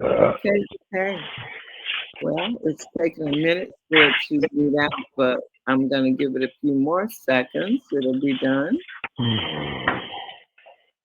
Okay, okay. Well, it's taking a minute for it to get out, but I'm going to give it a few more seconds. It'll be done.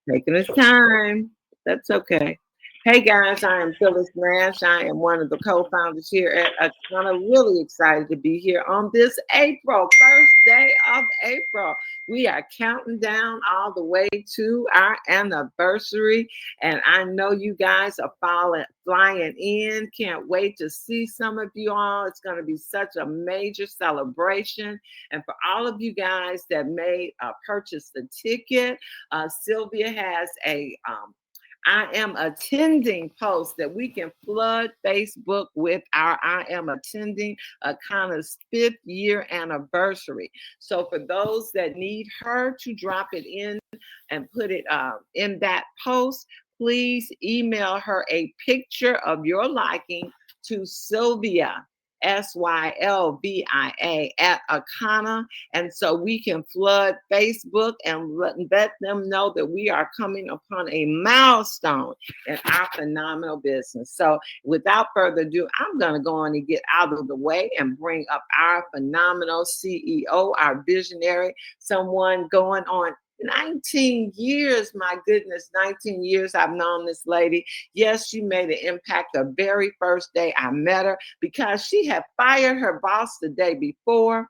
Taking its time. That's okay. Hey guys, I am Phyllis Nash. I am one of the co-founders here at Akana. Really excited to be here on this April, first day of April. We are counting down all the way to our anniversary. And I know you guys are flying in. Can't wait to see some of you all. It's going to be such a major celebration. And for all of you guys that may purchase the ticket, Sylvia has a I am attending post that we can flood Facebook with our I am attending Akana's 5th-year anniversary. So for those that need her to drop it in and put it in that post, please email her a picture of your liking to Sylvia, Sylvia at Akana. And so we can flood Facebook and let them know that we are coming upon a milestone in our phenomenal business. So without further ado, I'm going to go on and get out of the way and bring up our phenomenal CEO, our visionary, someone going on 19 years, my goodness, 19 years I've known this lady. Yes, she made an impact the very first day I met her because she had fired her boss the day before.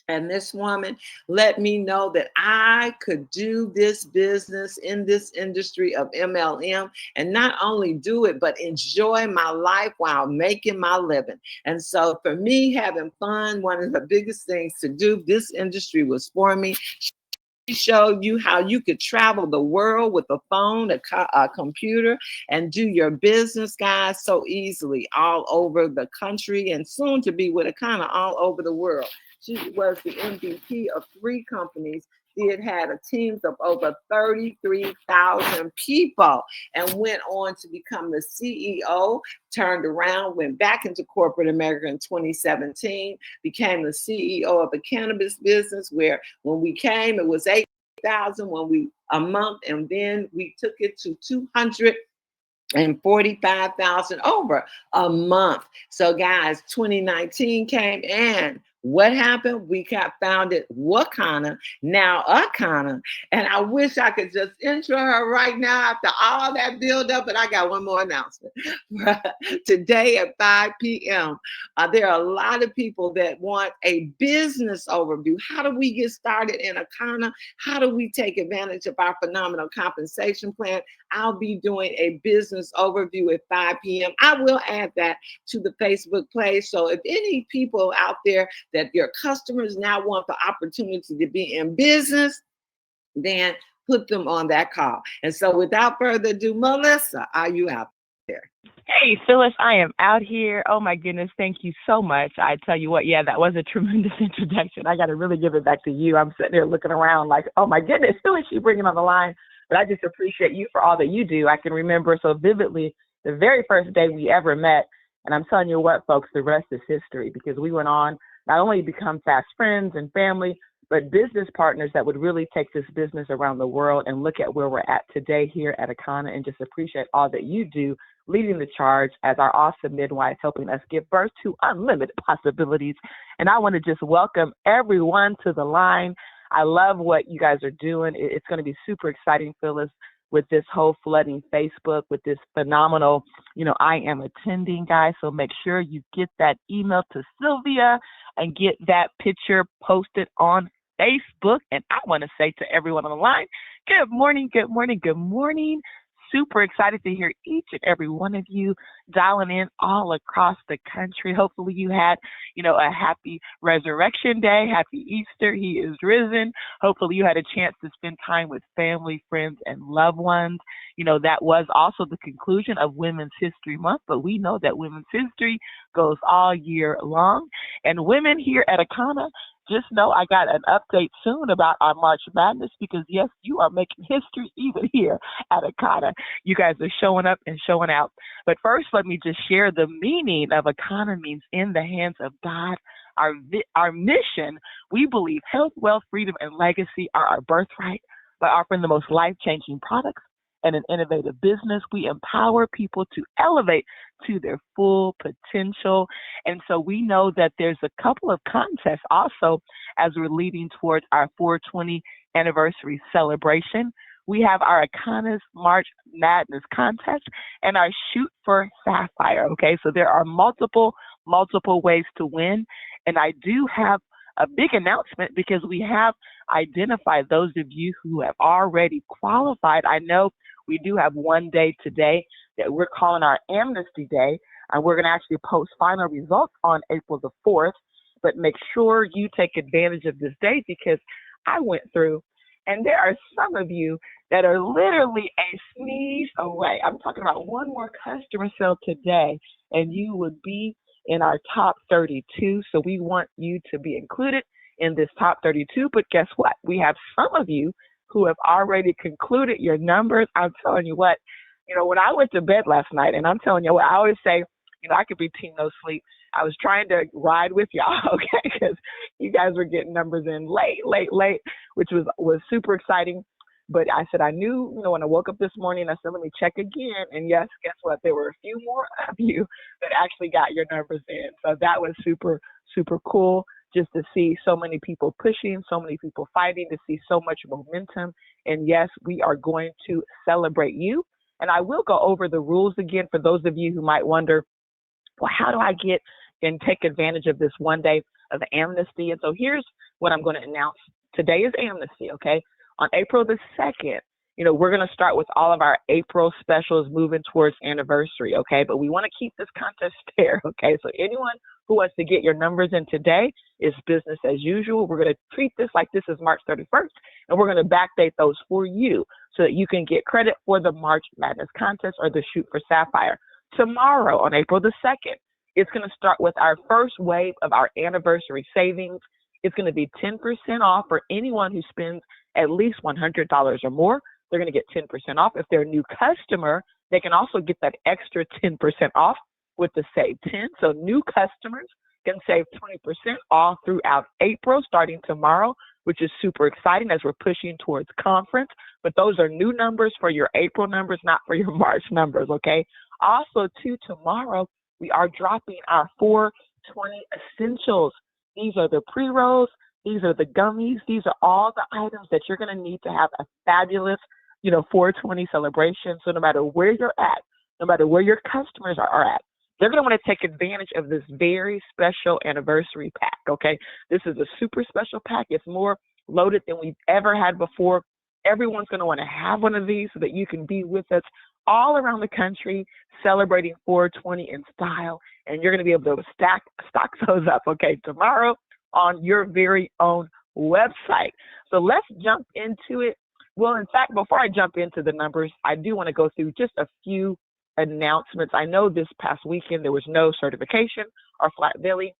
And this woman let me know that I could do this business in this industry of MLM and not only do it, but enjoy my life while making my living. And so for me, having fun, one of the biggest things to do, this industry was for me. She showed you how you could travel the world with a phone, a computer, and do your business, guys, so easily all over the country and soon to be with a kind of all over the world. She was the MVP of 3 companies. It had a teams of over 33,000 people and went on to become the CEO, turned around, went back into corporate America in 2017, became the CEO of a cannabis business where when we came, it was 8,000 when we a month, and then we took it to 245,000 over a month. So guys, 2019 came and what happened? We got founded Wakana, now Akana. And I wish I could just intro her right now after all that build up, but I got one more announcement. Today at 5 p.m., there are a lot of people that want a business overview. How do we get started in Akana? How do we take advantage of our phenomenal compensation plan? I'll be doing a business overview at 5 p.m. I will add that to the Facebook page. So if any people out there that your customers now want the opportunity to be in business, then put them on that call. And so without further ado, Melissa, are you out there? Hey, Phyllis, I am out here. Oh my goodness, thank you so much. I tell you what, yeah, that was a tremendous introduction. I got to really give it back to you. I'm sitting there looking around like, oh my goodness, who is she bringing on the line? But I just appreciate you for all that you do. I can remember so vividly the very first day we ever met. And I'm telling you what, folks, the rest is history because we went on not only to become fast friends and family, but business partners that would really take this business around the world and look at where we're at today here at Akana and just appreciate all that you do, leading the charge as our awesome midwife, helping us give birth to unlimited possibilities. And I want to just welcome everyone to the line. I love what you guys are doing. It's going to be super exciting, Phyllis, with this whole flooding Facebook, with this phenomenal, I am attending, guys. So make sure you get that email to Sylvia and get that picture posted on Facebook. And I want to say to everyone on the line, good morning, good morning, good morning. Super excited to hear each and every one of you dialing in all across the country. Hopefully you had, a happy resurrection day. Happy Easter. He is risen. Hopefully you had a chance to spend time with family, friends, and loved ones. That was also the conclusion of Women's History Month, but we know that women's history goes all year long. And women here at Akana, just know I got an update soon about our March Madness because, yes, you are making history even here at Akana. You guys are showing up and showing out. But first, let me just share the meaning of Akana means in the hands of God. Our mission, we believe health, wealth, freedom, and legacy are our birthright by offering the most life-changing products and an innovative business. We empower people to elevate to their full potential. And so we know that there's a couple of contests also as we're leading towards our 420 anniversary celebration. We have our Iconic March Madness contest and our Shoot for Sapphire. Okay, so there are multiple ways to win. And I do have a big announcement because we have identified those of you who have already qualified. I know we do have one day today that we're calling our Amnesty Day, and we're going to actually post final results on April the 4th. But make sure you take advantage of this day because I went through, and there are some of you that are literally a sneeze away. I'm talking about one more customer sale today, and you would be in our top 32. So we want you to be included in this top 32. But guess what? We have some of you who have already concluded your numbers. I'm telling you what, when I went to bed last night, and I'm telling you what, I always say, I could be team no sleep. I was trying to ride with y'all, okay, because you guys were getting numbers in late, which was super exciting. But I said, I knew, when I woke up this morning, I said, let me check again. And yes, guess what? There were a few more of you that actually got your numbers in. So that was super, super cool just to see so many people pushing, so many people fighting, to see so much momentum. And yes, we are going to celebrate you. And I will go over the rules again for those of you who might wonder, well, how do I get and take advantage of this one day of amnesty? And so here's what I'm going to announce. Today is amnesty, okay? On April the 2nd, we're going to start with all of our April specials moving towards anniversary, okay? But we want to keep this contest fair, okay? So anyone who wants to get your numbers in today is business as usual. We're going to treat this like this is March 31st, and we're going to backdate those for you so that you can get credit for the March Madness contest or the Shoot for Sapphire. Tomorrow, on April the 2nd, it's going to start with our first wave of our anniversary savings. It's going to be 10% off for anyone who spends at least $100 or more. They're going to get 10% off. If they're a new customer, they can also get that extra 10% off with the Save 10. So new customers can save 20% all throughout April, starting tomorrow, which is super exciting as we're pushing towards conference. But those are new numbers for your April numbers, not for your March numbers, okay? Also, too, tomorrow, we are dropping our 420 essentials. These are the pre-rolls. These are the gummies. These are all the items that you're going to need to have a fabulous, 420 celebration. So no matter where you're at, no matter where your customers are at, they're going to want to take advantage of this very special anniversary pack, okay? This is a super special pack. It's more loaded than we've ever had before. Everyone's going to want to have one of these so that you can be with us all around the country celebrating 420 in style, and you're going to be able to stock those up, okay, tomorrow on your very own website. So let's jump into it. Well, in fact, before I jump into the numbers, I do want to go through just a few announcements. I know this past weekend there was no certification or flat belly.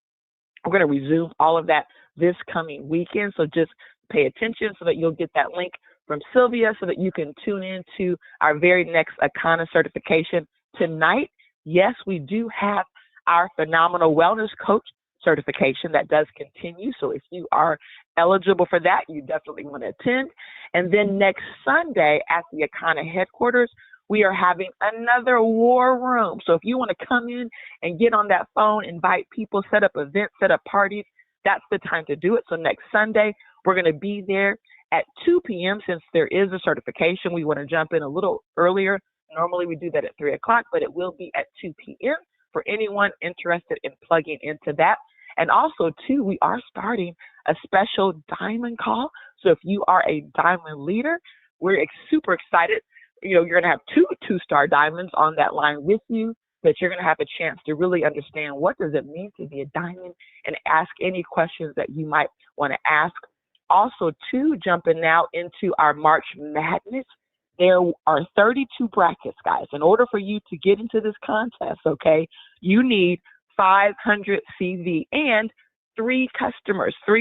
We're going to resume all of that this coming weekend, so just pay attention so that you'll get that link from Sylvia so that you can tune in to our very next Iconic certification tonight. Yes, we do have our Phenomenal Wellness Coach certification that does continue. So if you are eligible for that, you definitely want to attend. And then next Sunday at the Iconic headquarters, we are having another war room. So if you want to come in and get on that phone, invite people, set up events, set up parties, that's the time to do it. So next Sunday, we're going to be there at 2 p.m. Since there is a certification, we want to jump in a little earlier. Normally we do that at 3 o'clock, but it will be at 2 p.m. for anyone interested in plugging into that. And also, too, we are starting a special diamond call. So if you are a diamond leader, we're super excited. You're going to have two-star diamonds on that line with you, that you're going to have a chance to really understand what does it mean to be a diamond and ask any questions that you might want to ask. Also, too, jumping now into our March Madness, there are 32 brackets, guys. In order for you to get into this contest, okay, you need 500 CV and 3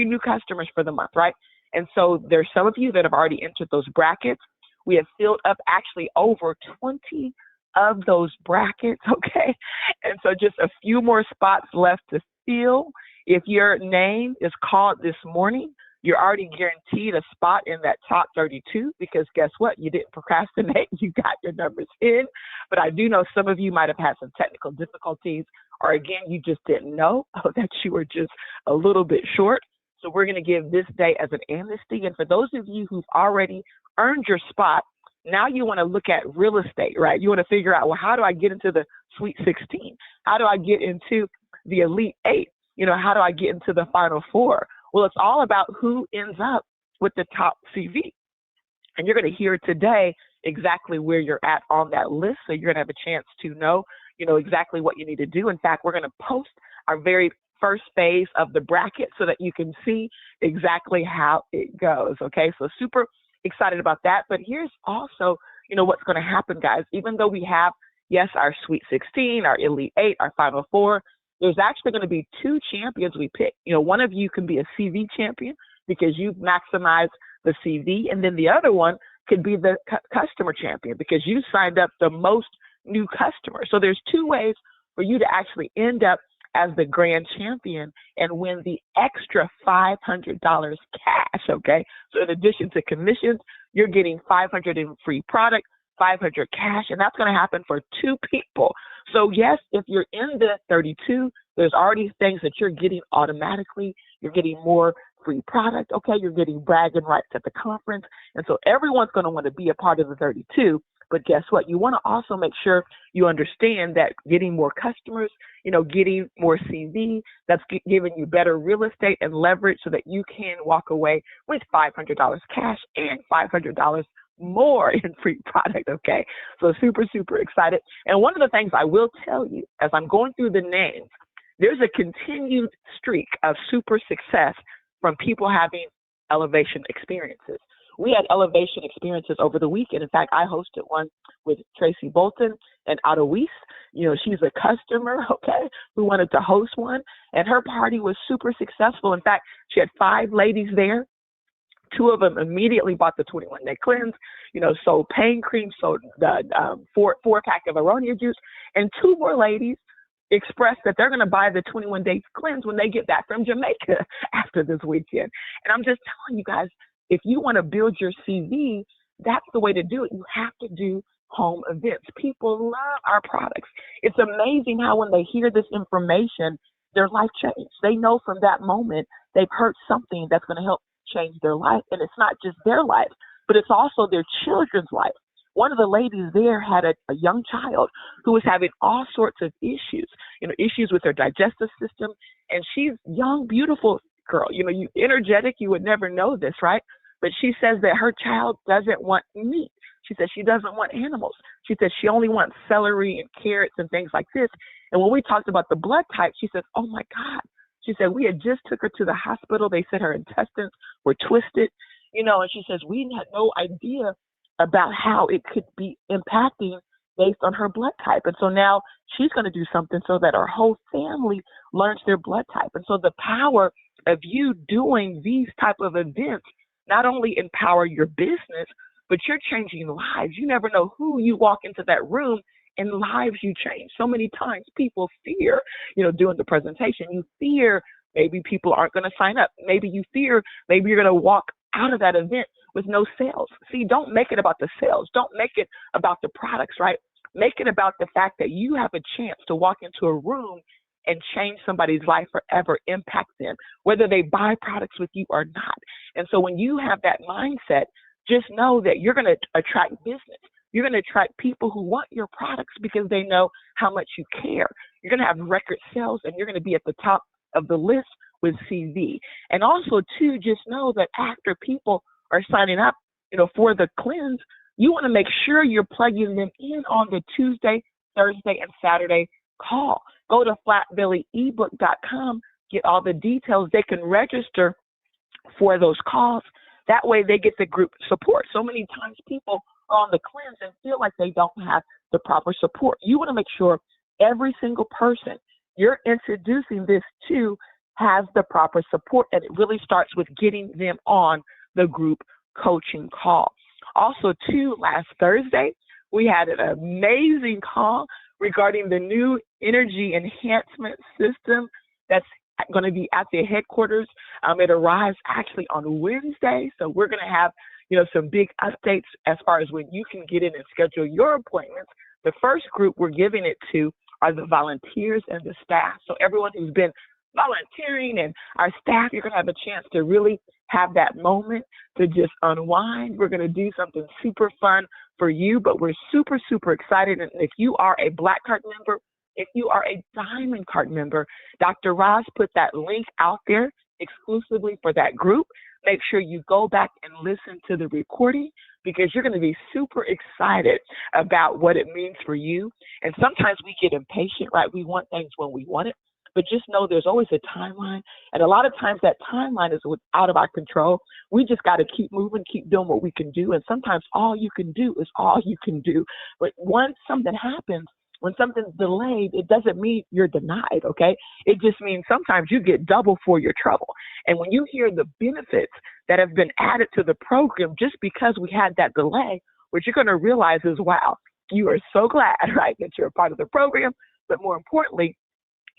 new customers for the month, right? And so there's some of you that have already entered those brackets. We have filled up actually over 20 of those brackets, okay? And so just a few more spots left to fill. If your name is called this morning, You're already guaranteed a spot in that top 32 because guess what? You didn't procrastinate. You got your numbers in. But I do know some of you might have had some technical difficulties, or again, you just didn't know that you were just a little bit short. So we're going to give this day as an amnesty. And for those of you who've already earned your spot, now you want to look at real estate, right? You want to figure out, well, how do I get into the Sweet 16? How do I get into the Elite 8? How do I get into the Final 4? Well, it's all about who ends up with the top CV. And you're going to hear today exactly where you're at on that list. So you're going to have a chance to know, exactly what you need to do. In fact, we're going to post our very first phase of the bracket so that you can see exactly how it goes. Okay, so super excited about that. But here's also, what's going to happen, guys. Even though we have, yes, our Sweet 16, our Elite 8, our Final 4, there's actually going to be 2 champions we pick. One of you can be a CV champion because you've maximized the CV, and then the other one could be the customer champion because you signed up the most new customers. So there's 2 ways for you to actually end up as the grand champion and win the extra $500 cash, okay? So in addition to commissions, you're getting $500 in free product, $500 cash, and that's going to happen for 2 people. So yes, if you're in the 32, there's already things that you're getting automatically. You're getting more free product, okay? You're getting bragging rights at the conference. And so everyone's going to want to be a part of the 32. But guess what? You want to also make sure you understand that getting more customers, getting more CV, that's giving you better real estate and leverage so that you can walk away with $500 cash and $500 more in free product, okay? So super, super excited. And one of the things I will tell you as I'm going through the names, there's a continued streak of super success from people having elevation experiences. We had elevation experiences over the weekend. In fact, I hosted one with Tracy Bolton and Otto Weiss. She's a customer, okay, who wanted to host one, and her party was super successful. In fact, she had 5 ladies there. 2 of them immediately bought the 21-day cleanse, sold pain cream, sold the 4-pack of Aronia juice, and 2 more ladies expressed that they're going to buy the 21-day cleanse when they get back from Jamaica after this weekend. And I'm just telling you guys, if you want to build your CV, that's the way to do it. You have to do home events. People love our products. It's amazing how when they hear this information, their life changes. They know from that moment they've heard something that's going to help change their life. And it's not just their life, but it's also their children's life. One of the ladies there had a young child who was having all sorts of issues, issues with her digestive system. And she's young, beautiful girl, you energetic, you would never know this, right? But she says that her child doesn't want meat. She says she doesn't want animals. She says she only wants celery and carrots and things like this. And when we talked about the blood type, she says, oh my God. She said, we had just took her to the hospital. They said her intestines were twisted, and she says, we had no idea about how it could be impacting based on her blood type. And so now she's going to do something so that her whole family learns their blood type. And so the power of you doing these type of events not only empower your business, but you're changing lives. You never know who you walk into that room and lives you change. So many times people fear, doing the presentation. You fear maybe people aren't going to sign up. Maybe you fear maybe you're going to walk out of that event with no sales. See, don't make it about the sales. Don't make it about the products, right? Make it about the fact that you have a chance to walk into a room and change somebody's life forever, impact them, whether they buy products with you or not. And so when you have that mindset, just know that you're going to attract business. You're going to attract people who want your products because they know how much you care. You're going to have record sales, and you're going to be at the top of the list with CV. And also, too, just know that after people are signing up, for the cleanse, you want to make sure you're plugging them in on the Tuesday, Thursday, and Saturday call. Go to flatbellyebook.com, get all the details. They can register for those calls. That way they get the group support. So many times people are on the cleanse and feel like they don't have the proper support. You want to make sure every single person you're introducing this to has the proper support, and it really starts with getting them on the group coaching call. Also, too, last Thursday, we had an amazing call regarding the new energy enhancement system that's going to be at the headquarters. It arrives actually on Wednesday. So we're going to have, some big updates as far as when you can get in and schedule your appointments. The first group we're giving it to are the volunteers and the staff. So everyone who's been volunteering and our staff, you're going to have a chance to really have that moment to just unwind. We're going to do something super fun for you, but we're super, super excited. And if you are a Black Card member, if you are a Diamond Card member, Dr. Roz put that link out there exclusively for that group. Make sure you go back and listen to the recording because you're going to be super excited about what it means for you. And sometimes we get impatient, right? We want things when we want it, but just know there's always a timeline. And a lot of times that timeline is out of our control. We just got to keep moving, keep doing what we can do. And sometimes all you can do is all you can do. But once something happens, when something's delayed, it doesn't mean you're denied, okay? It just means sometimes you get double for your trouble. And when you hear the benefits that have been added to the program just because we had that delay, what you're going to realize is, wow, you are so glad, right, that you're a part of the program. But more importantly,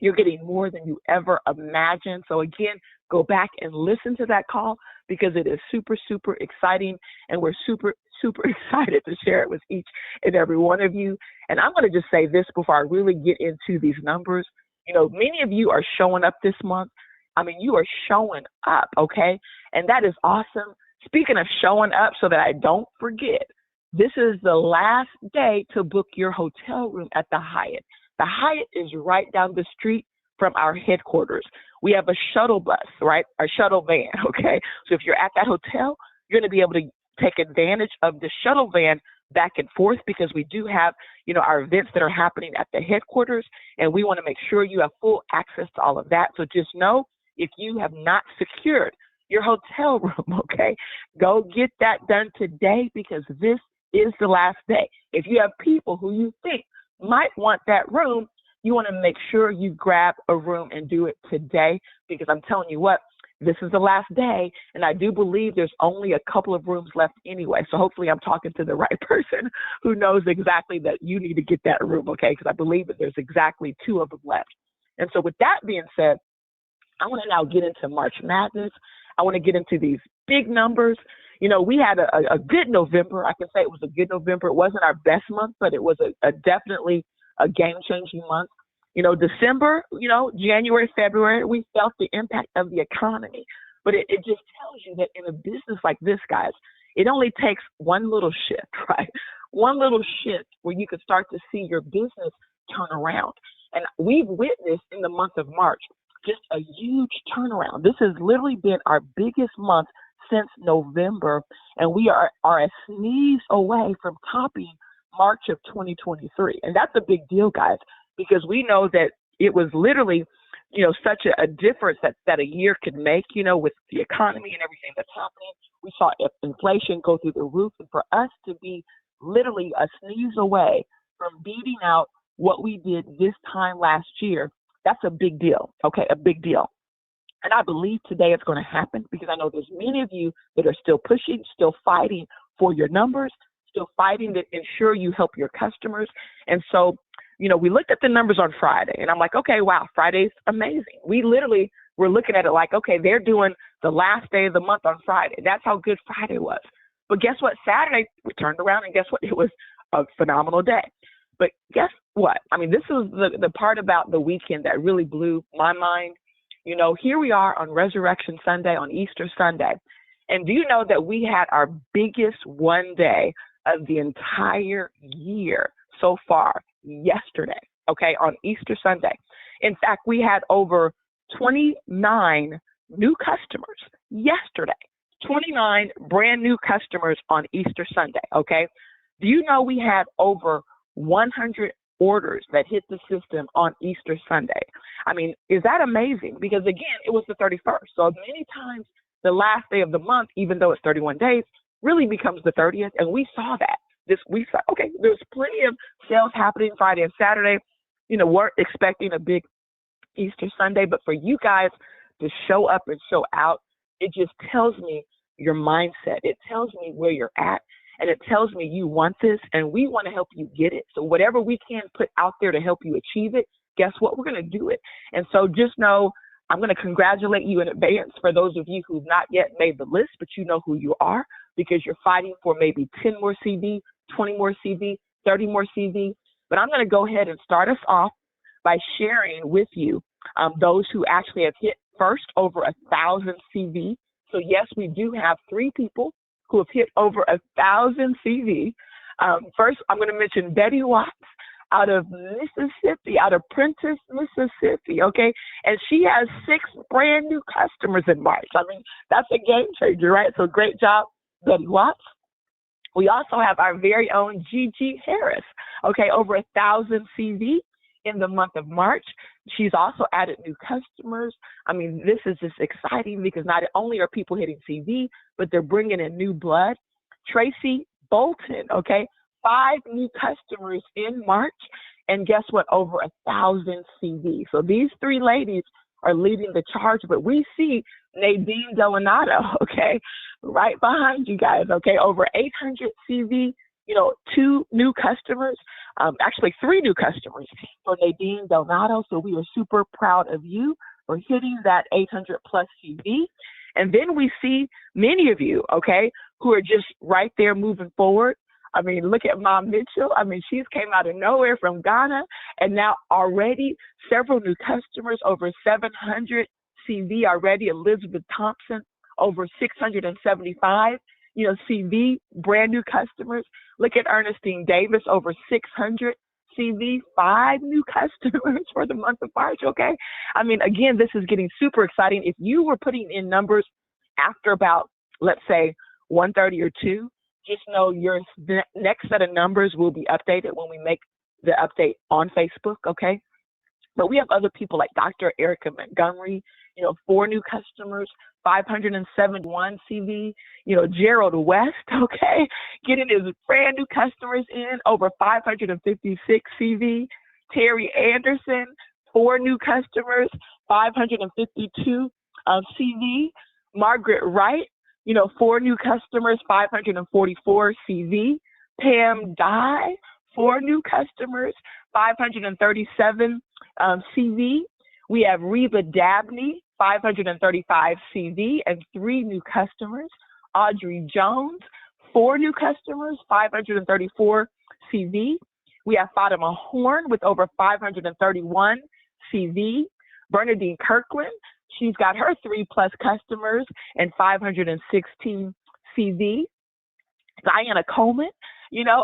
you're getting more than you ever imagined. So again, go back and listen to that call because it is super, super exciting. And we're super, super excited to share it with each and every one of you. And I'm going to just say this before I really get into these numbers. Many of you are showing up this month. I mean, you are showing up, okay? And that is awesome. Speaking of showing up, so that I don't forget, this is the last day to book your hotel room at the Hyatt. The Hyatt is right down the street from our headquarters. We have a shuttle bus, right? A shuttle van, okay? So if you're at that hotel, you're going to be able to take advantage of the shuttle van back and forth because we do have, our events that are happening at the headquarters, and we want to make sure you have full access to all of that. So just know if you have not secured your hotel room, okay, go get that done today because this is the last day. If you have people who you think might want that room, you want to make sure you grab a room and do it today because I'm telling you what, this is the last day, and I do believe there's only a couple of rooms left anyway. So hopefully I'm talking to the right person who knows exactly that you need to get that room, okay? Because I believe that there's exactly 2 of them left. And so with that being said, I want to now get into March Madness. I want to get into these big numbers. We had a good November. I can say it was a good November. It wasn't our best month, but it was a definitely a game-changing month. December, January, February, we felt the impact of the economy. But it just tells you that in a business like this, guys, it only takes one little shift, right? One little shift where you can start to see your business turn around. And we've witnessed in the month of March just a huge turnaround. This has literally been our biggest month since November, and we are a sneeze away from topping March of 2023. And that's a big deal, guys, because we know that it was literally, such a difference that a year could make, with the economy and everything that's happening. We saw inflation go through the roof, and for us to be literally a sneeze away from beating out what we did this time last year, that's a big deal, okay, a big deal. And I believe today it's going to happen because I know there's many of you that are still pushing, still fighting for your numbers, still fighting to ensure you help your customers. And so, we looked at the numbers on Friday and I'm like, okay, wow, Friday's amazing. We literally were looking at it like, okay, they're doing the last day of the month on Friday. That's how good Friday was. But guess what? Saturday, we turned around and guess what? It was a phenomenal day. But guess what? I mean, this was the part about the weekend that really blew my mind. Here we are on Resurrection Sunday, on Easter Sunday. And do you know that we had our biggest one day of the entire year so far yesterday, okay, on Easter Sunday? In fact, we had over 29 new customers yesterday, 29 brand new customers on Easter Sunday, okay? Do you know we had over 100 orders that hit the system on Easter Sunday? I mean, is that amazing? Because again, it was the 31st. So many times the last day of the month, even though it's 31 days, really becomes the 30th. And we saw that. We saw, okay, there's plenty of sales happening Friday and Saturday. We're expecting a big Easter Sunday, but for you guys to show up and show out, it just tells me your mindset. It tells me where you're at. And it tells me you want this and we want to help you get it. So whatever we can put out there to help you achieve it, guess what? We're going to do it. And so just know I'm going to congratulate you in advance for those of you who've not yet made the list, but you know who you are because you're fighting for maybe 10 more CV, 20 more CV, 30 more CV. But I'm going to go ahead and start us off by sharing with you those who actually have hit first over 1,000 CV. So yes, we do have 3 people who have hit over 1,000 CV. First, I'm going to mention Betty Watts out of Mississippi, out of Prentice, Mississippi, okay? And she has 6 brand new customers in March. I mean, that's a game changer, right? So great job, Betty Watts. We also have our very own Gigi Harris, okay, over 1,000 CV in the month of March. She's also added new customers. I mean, this is just exciting because not only are people hitting CV, but they're bringing in new blood. Tracy Bolton, okay, 5 new customers in March, and guess what? Over 1,000 CV. So these 3 ladies are leading the charge, but we see Nadine Delanato, okay, right behind you guys, okay, over 800 CV, 2 new customers, actually 3 new customers for Nadine Delanato. So we are super proud of you for hitting that 800 plus CV. And then we see many of you, okay, who are just right there moving forward. I mean, look at Mom Mitchell. I mean, she's came out of nowhere from Ghana, and now already several new customers, over 700 CV already. Elizabeth Thompson, over 675, CV, brand new customers. Look at Ernestine Davis, over 600 CV, 5 new customers for the month of March, okay? I mean, again, this is getting super exciting. If you were putting in numbers after about, let's say, 1:30 or 2, just know your next set of numbers will be updated when we make the update on Facebook, okay? But we have other people like Dr. Erica Montgomery, 4 new customers, 571 CV, Gerald West, okay, getting his brand new customers in, over 556 CV. Terry Anderson, 4 new customers, 552 CV. Margaret Wright, 4 new customers, 544 CV. Pam Dye, 4 new customers, 537 CV. We have Reba Dabney, 535 CV and 3 new customers. Audrey Jones, 4 new customers, 534 CV. We have Fatima Horn with over 531 CV. Bernadine Kirkland, she's got her 3+ customers and 516 CV. Diana Coleman,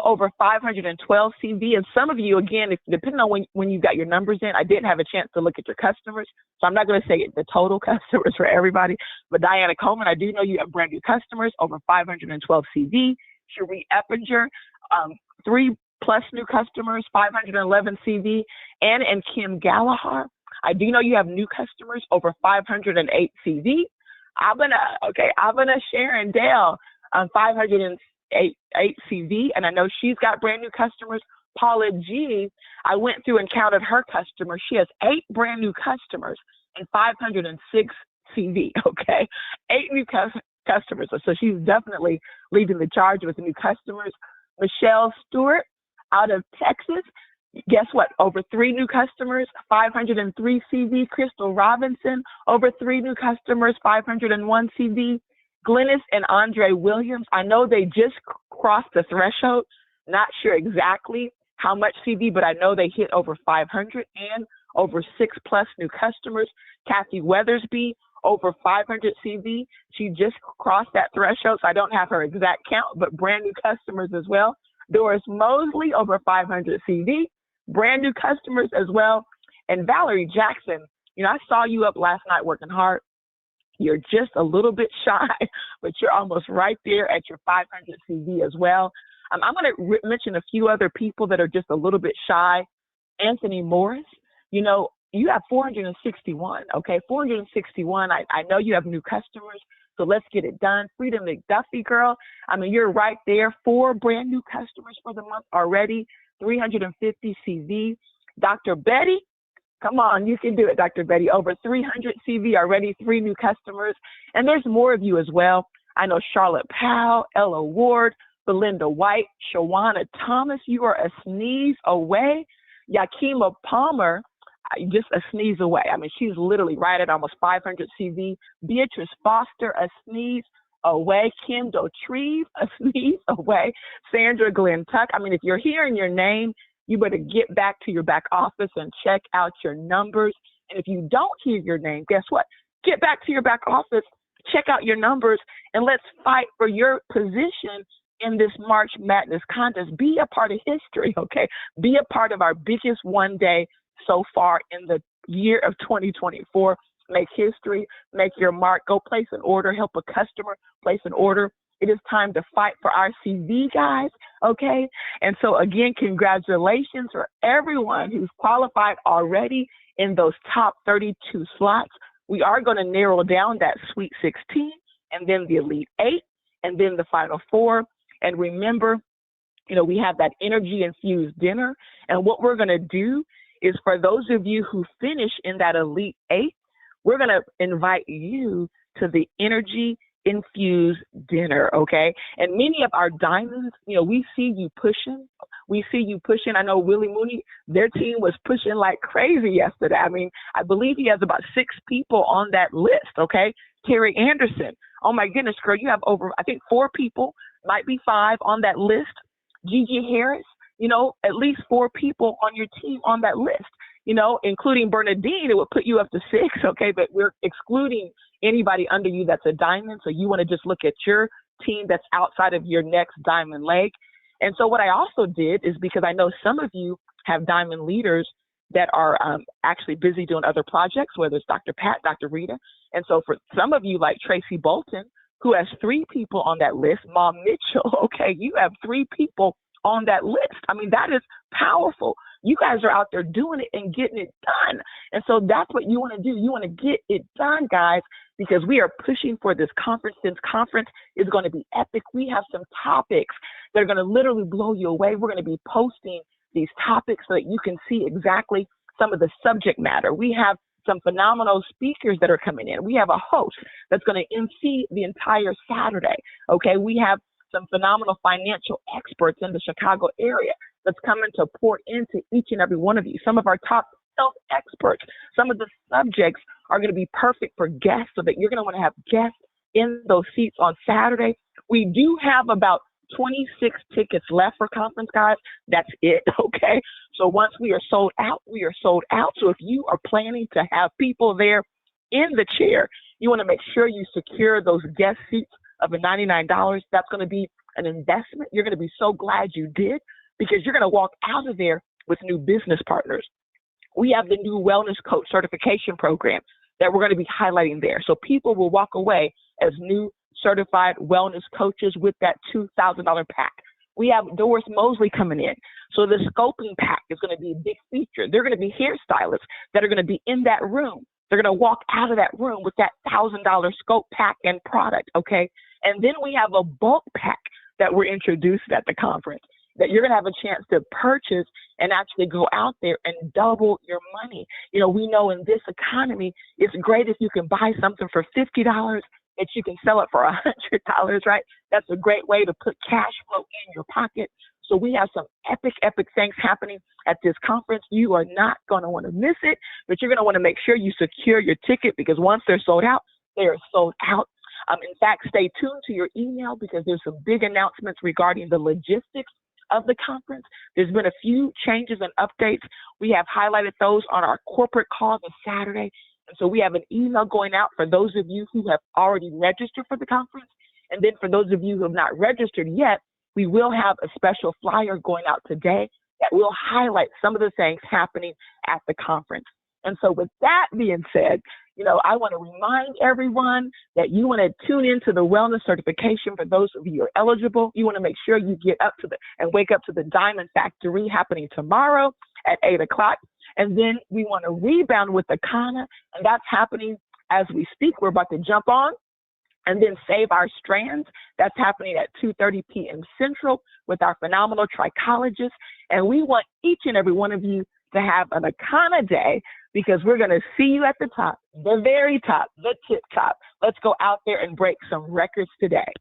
over 512 CV. And some of you, again, depending on when you got your numbers in, I didn't have a chance to look at your customers. So I'm not going to say the total customers for everybody. But Diana Coleman, I do know you have brand new customers, over 512 CV. Cherie Eppinger, 3+ new customers, 511 CV. Ann and Kim Gallagher, I do know you have new customers, over 508 CV. Abena Sharon Dale, 508 CV, and I know she's got brand new customers. Paula G, I went through and counted her customers. She has 8 brand new customers and 506 CV, okay? 8 new customers. So she's definitely leading the charge with the new customers. Michelle Stewart out of Texas, guess what? Over 3 new customers, 503 CV. Crystal Robinson, over 3 new customers, 501 CV. Glennis and Andre Williams, I know they just crossed the threshold. Not sure exactly how much CV, but I know they hit over 500 and over 6+ new customers. Kathy Weathersby, over 500 CV. She just crossed that threshold, so I don't have her exact count, but brand new customers as well. Doris Mosley, over 500 CV. Brand new customers as well. And Valerie Jackson, I saw you up last night working hard. You're just a little bit shy, but you're almost right there at your 500 CV as well. I'm going to mention a few other people that are just a little bit shy. Anthony Morris, you have 461, okay? 461. I know you have new customers, so let's get it done. Freedom McDuffie, girl, you're right there. 4 brand new customers for the month already, 350 CV. Dr. Betty, come on, you can do it, Dr. Betty. Over 300 CV already, 3 new customers. And there's more of you as well. I know Charlotte Powell, Ella Ward, Belinda White, Shawana Thomas, you are a sneeze away. Yakima Palmer, just a sneeze away. I mean, she's literally right at almost 500 CV. Beatrice Foster, a sneeze away. Kim Dotrieve, a sneeze away. Sandra Glenn Tuck. I mean, if you're hearing your name, you better get back to your back office and check out your numbers. And if you don't hear your name, guess what? Get back to your back office, check out your numbers, and let's fight for your position in this March Madness contest. Be a part of history, okay? Be a part of our biggest one day so far in the year of 2024. Make history, make your mark, go place an order, help a customer place an order. It is time to fight for our CV, guys, okay? And so again, congratulations for everyone who's qualified already in those top 32 slots. We are going to narrow down that Sweet 16 and then the Elite 8 and then the Final 4. And remember, we have that energy infused dinner. And what we're going to do is, for those of you who finish in that Elite 8, we're going to invite you to the energy infused dinner, okay? And many of our diamonds, we see you pushing. We see you pushing. I know Willie Mooney, their team was pushing like crazy yesterday. I mean, I believe he has about 6 people on that list, okay? Terry Anderson. Oh my goodness, girl, you have over, I think 4 people, might be 5 on that list. Gigi Harris, at least 4 people on your team on that list, including Bernadine. It would put you up to 6, okay? But we're excluding anybody under you that's a diamond. So you want to just look at your team that's outside of your next diamond leg. And so what I also did is, because I know some of you have diamond leaders that are actually busy doing other projects, whether it's Dr. Pat, Dr. Rita. And so for some of you, like Tracy Bolton, who has 3 people on that list, Mom Mitchell, okay, you have 3 people on that list. I mean, that is powerful. You guys are out there doing it and getting it done. And so that's what you want to do. You want to get it done, guys, because we are pushing for this conference. This conference is going to be epic. We have some topics that are going to literally blow you away. We're going to be posting these topics so that you can see exactly some of the subject matter. We have some phenomenal speakers that are coming in. We have a host that's going to MC the entire Saturday. Okay, we have some phenomenal financial experts in the Chicago area that's coming to pour into each and every one of you. Some of our top health experts. Some of the subjects are going to be perfect for guests, so that you're going to want to have guests in those seats on Saturday. We do have about 26 tickets left for conference, guys. That's it, okay? So once we are sold out, we are sold out. So if you are planning to have people there in the chair, you want to make sure you secure those guest seats of $99. That's going to be an investment. You're going to be so glad you did, because you're going to walk out of there with new business partners. We have the new Wellness Coach certification program that we're going to be highlighting there. So people will walk away as new certified wellness coaches with that $2,000 pack. We have Doris Mosley coming in. So the scoping pack is going to be a big feature. They're going to be hairstylists that are going to be in that room. They're going to walk out of that room with that $1,000 scope pack and product, okay? And then we have a bulk pack that we're introducing at the conference that you're going to have a chance to purchase and actually go out there and double your money. We know in this economy, it's great if you can buy something for $50 that you can sell it for $100, right? That's a great way to put cash flow in your pocket. So we have some epic things happening at this conference. You are not going to want to miss it, but you're going to want to make sure you secure your ticket, because once they're sold out, they are sold out. In fact, stay tuned to your email, because there's some big announcements regarding the logistics of the conference. There's been a few changes and updates. We have highlighted those on our corporate call this Saturday. And so we have an email going out for those of you who have already registered for the conference. And then for those of you who have not registered yet, we will have a special flyer going out today that will highlight some of the things happening at the conference. And so with that being said, I want to remind everyone that you want to tune into the wellness certification. For those of you who are eligible, you want to make sure you get up to and wake up to the Diamond Factory happening tomorrow at 8 o'clock. And then we want to rebound with the Kana, and that's happening as we speak. We're about to jump on. And then Save Our Strands, that's happening at 2:30 p.m. Central with our phenomenal trichologist. And we want each and every one of you to have an Akana day, because we're going to see you at the top, the very top, the tip top. Let's go out there and break some records today.